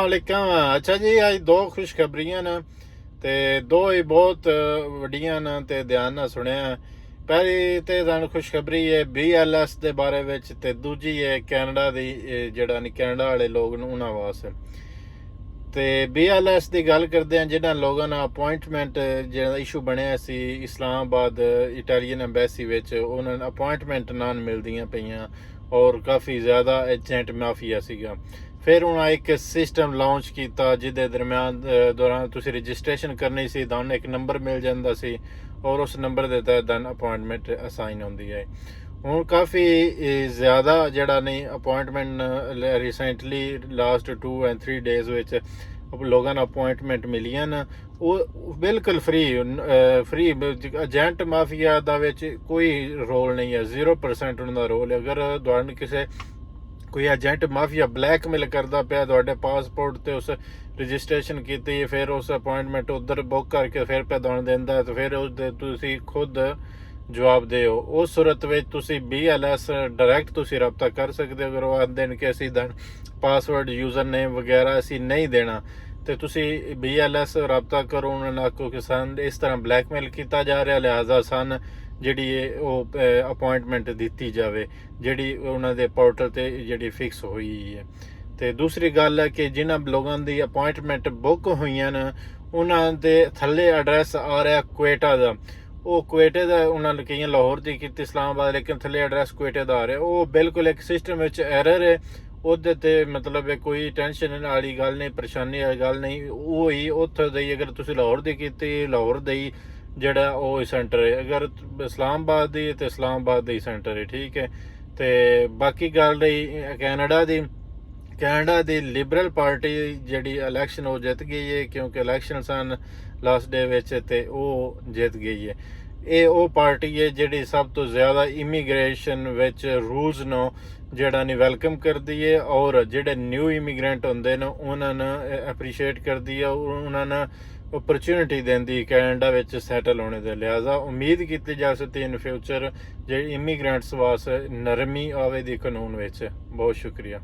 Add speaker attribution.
Speaker 1: ਵਾਲੇਕਮ। ਅੱਛਾ ਜੀ, ਅੱਜ ਦੋ ਖੁਸ਼ਖਬਰੀਆਂ ਨੇ ਤੇ ਦੋ ਹੀ ਬਹੁਤ ਵੱਡੀਆਂ ਨੇ ਤੇ ਧਿਆਨ ਨਾਲ ਸੁਣਿਆ। ਪਹਿਲੀ ਤੇ ਤੁਹਾਨੂੰ ਖੁਸ਼ਖਬਰੀ ਹੈ BLS ਦੇ ਬਾਰੇ ਵਿੱਚ, ਤੇ ਦੂਜੀ ਹੈ ਕੈਨੇਡਾ ਦੀ, ਜਿਹੜਾ ਨਹੀਂ ਕੈਨੇਡਾ ਵਾਲੇ ਲੋਕ ਨੂੰ ਉਹਨਾਂ ਵਾਸਤੇ। ਤੇ BLS ਦੀ ਗੱਲ ਕਰਦੇ ਹਾਂ, ਜਿਹਨਾਂ ਲੋਕਾਂ ਨਾਲ ਅਪੁਆਇੰਟਮੈਂਟ ਜਿਹੜਾ ਇਸ਼ੂ ਬਣਿਆ ਸੀ ਇਸਲਾਮਾਬਾਦ ਇਟਾਲੀਅਨ ਐਮਬੈਸੀ ਵਿੱਚ, ਉਹਨਾਂ ਨੂੰ ਅਪੁਆਇੰਟਮੈਂਟ ਨਾ ਮਿਲਦੀਆਂ ਪਈਆਂ ਔਰ ਕਾਫੀ ਜ਼ਿਆਦਾ ਏਜੰਟ ਮਾਫੀਆ ਸੀਗਾ। ਫਿਰ ਉਹਨਾਂ ਇੱਕ ਸਿਸਟਮ ਲਾਂਚ ਕੀਤਾ ਜਿਹਦੇ ਦੌਰਾਨ ਤੁਸੀਂ ਰਜਿਸਟ੍ਰੇਸ਼ਨ ਕਰਨੀ ਸੀ, ਤੁਹਾਨੂੰ ਇੱਕ ਨੰਬਰ ਮਿਲ ਜਾਂਦਾ ਸੀ ਔਰ ਉਸ ਨੰਬਰ ਦੇ ਤਹਿਤ ਤੁਹਾਨੂੰ ਅਪੁਆਇੰਟਮੈਂਟ ਅਸਾਈਨ ਹੁੰਦੀ ਹੈ। ਹੁਣ ਕਾਫੀ ਜ਼ਿਆਦਾ ਜਿਹੜਾ ਨਹੀਂ appointment recently last 2 and 3 days ਵਿੱਚ ਲੋਕਾਂ ਨੂੰ ਅਪੁਆਇੰਟਮੈਂਟ ਮਿਲੀਆਂ ਨੇ, ਉਹ ਬਿਲਕੁਲ ਫ੍ਰੀ ਏਜੰਟ ਮਾਫੀਆ ਦਾ ਵਿੱਚ ਕੋਈ ਰੋਲ ਨਹੀਂ ਹੈ, 0% ਉਹਨਾਂ ਦਾ ਰੋਲ ਹੈ। ਅਗਰ ਤੁਹਾਨੂੰ ਕਿਸੇ ਕੋਈ ਏਜੰਟ ਮਾਫੀਆ ਬਲੈਕਮੇਲ ਕਰਦਾ ਪਿਆ ਤੁਹਾਡੇ ਪਾਸਪੋਰਟ ਤੇ ਉਸ ਰਜਿਸਟ੍ਰੇਸ਼ਨ ਕੀਤੀ, ਫਿਰ ਉਸ ਅਪੁਆਇੰਟਮੈਂਟ ਉੱਧਰ ਬੁੱਕ ਕਰਕੇ ਫਿਰ ਪੈ ਤੁਹਾਨੂੰ ਦਿੰਦਾ, ਤੇ ਫਿਰ ਉਸ ਤੁਸੀਂ ਖੁਦ ਜਵਾਬ ਦਿਓ। ਉਸ ਸੂਰਤ ਵਿੱਚ ਤੁਸੀਂ BLS ਡਾਇਰੈਕਟ ਤੁਸੀਂ ਰਬਤਾ ਕਰ ਸਕਦੇ ਹੋ। ਅਗਰ ਉਹ ਆਖਦੇ ਨੇ ਕਿ ਅਸੀਂ ਪਾਸਵਰਡ ਯੂਜ਼ਰ ਨੇਮ ਵਗੈਰਾ ਅਸੀਂ ਨਹੀਂ ਦੇਣਾ, ਤੇ ਤੁਸੀਂ BLS ਰਬਤਾ ਕਰੋ ਉਹਨਾਂ ਨਾਲ, ਕਿਉਂਕਿ ਸਾਨੂੰ ਇਸ ਤਰ੍ਹਾਂ ਬਲੈਕਮੇਲ ਕੀਤਾ ਜਾ ਰਿਹਾ, ਲਿਹਾਜ਼ਾ ਸਾਨੂੰ ਜਿਹੜੀ ਉਹ ਅਪੁਆਇੰਟਮੈਂਟ ਦਿੱਤੀ ਜਾਵੇ ਜਿਹੜੀ ਉਹਨਾਂ ਦੇ ਪੋਰਟਲ ਤੇ ਜਿਹੜੀ ਫਿਕਸ ਹੋਈ ਹੈ। ਤੇ ਦੂਸਰੀ ਗੱਲ ਹੈ ਕਿ ਜਿਨ੍ਹਾਂ ਲੋਕਾਂ ਦੀ ਅਪੁਆਇੰਟਮੈਂਟ ਬੁੱਕ ਹੋਈਆਂ ਨੇ ਉਹਨਾਂ ਦੇ ਥੱਲੇ ਐਡਰੈਸ ਆ ਰਿਹਾ ਕੁਵੇਟਾ ਦਾ, ਉਹ ਕੁਵੇਟੇ ਦਾ ਉਹਨਾਂ ਨੇ ਕਈਆਂ ਲਾਹੌਰ ਦੀ ਕੀਤੀ ਇਸਲਾਮਾਬਾਦ, ਲੇਕਿਨ ਥੱਲੇ ਐਡਰੈਸ ਕੁਵੇਟੇ ਦਾ ਆ ਰਿਹਾ। ਉਹ ਬਿਲਕੁਲ ਇੱਕ ਸਿਸਟਮ ਵਿੱਚ ਐਰਰ ਹੈ, ਉਹਦੇ ਤੇ ਮਤਲਬ ਕੋਈ ਟੈਨਸ਼ਨ ਵਾਲੀ ਗੱਲ ਨਹੀਂ, ਪਰੇਸ਼ਾਨੀ ਵਾਲੀ ਗੱਲ ਨਹੀਂ। ਉਹ ਹੀ ਉੱਥੇ ਦੀ ਅਗਰ ਤੁਸੀਂ ਲਾਹੌਰ ਦੀ ਕੀਤੀ, ਲਾਹੌਰ ਦੇ ਹੀ ਜਿਹੜਾ ਉਹ ਸੈਂਟਰ ਹੈ, ਅਗਰ ਇਸਲਾਮਾਬਾਦ ਦੀ ਤੇ ਇਸਲਾਮਾਬਾਦ ਦਾ ਹੀ ਸੈਂਟਰ ਹੈ, ਠੀਕ ਹੈ। ਤੇ ਬਾਕੀ ਗੱਲ ਰਹੀ ਕੈਨੇਡਾ ਦੀ ਲਿਬਰਲ ਪਾਰਟੀ ਜਿਹੜੀ ਇਲੈਕਸ਼ਨ ਉਹ ਜਿੱਤ ਗਈ ਹੈ, ਕਿਉਂਕਿ ਇਲੈਕਸ਼ਨ ਸਨ ਲਾਸਟ ਡੇ ਵਿੱਚ ਤੇ ਉਹ ਜਿੱਤ ਗਈ ਹੈ। ਇਹ ਉਹ ਪਾਰਟੀ ਹੈ ਜਿਹੜੀ ਸਭ ਤੋਂ ਜ਼ਿਆਦਾ ਇਮੀਗ੍ਰੇਸ਼ਨ ਵਿੱਚ ਰੂਲਸ ਨੂੰ ਜਿਹੜਾ ਨਹੀਂ ਵੈਲਕਮ ਕਰਦੀ ਹੈ ਔਰ ਜਿਹੜੇ ਨਿਊ ਇਮੀਗ੍ਰੈਂਟ ਹੁੰਦੇ ਨੇ ਉਹਨਾਂ ਨੂੰ ਐਪਰੀਸ਼ੀਏਟ ਕਰਦੀ ਹੈ, ਉਹਨਾਂ ਨੂੰ ਓਪਰਚੁਨਿਟੀ ਦਿੰਦੀ ਕੈਨੇਡਾ ਵਿੱਚ ਸੈਟਲ ਹੋਣੇ ਦੇ। ਲਿਹਾਜ਼ਾ ਉਮੀਦ ਕੀਤੀ ਜਾ ਸਕਦੀ ਇਨ ਫਿਊਚਰ ਜਿਹੜੇ ਇਮੀਗ੍ਰੈਂਟਸ ਵਾਸਤੇ ਨਰਮੀ ਆਵੇ ਦੀ ਕਾਨੂੰਨ ਵਿੱਚ। ਬਹੁਤ ਸ਼ੁਕਰੀਆ।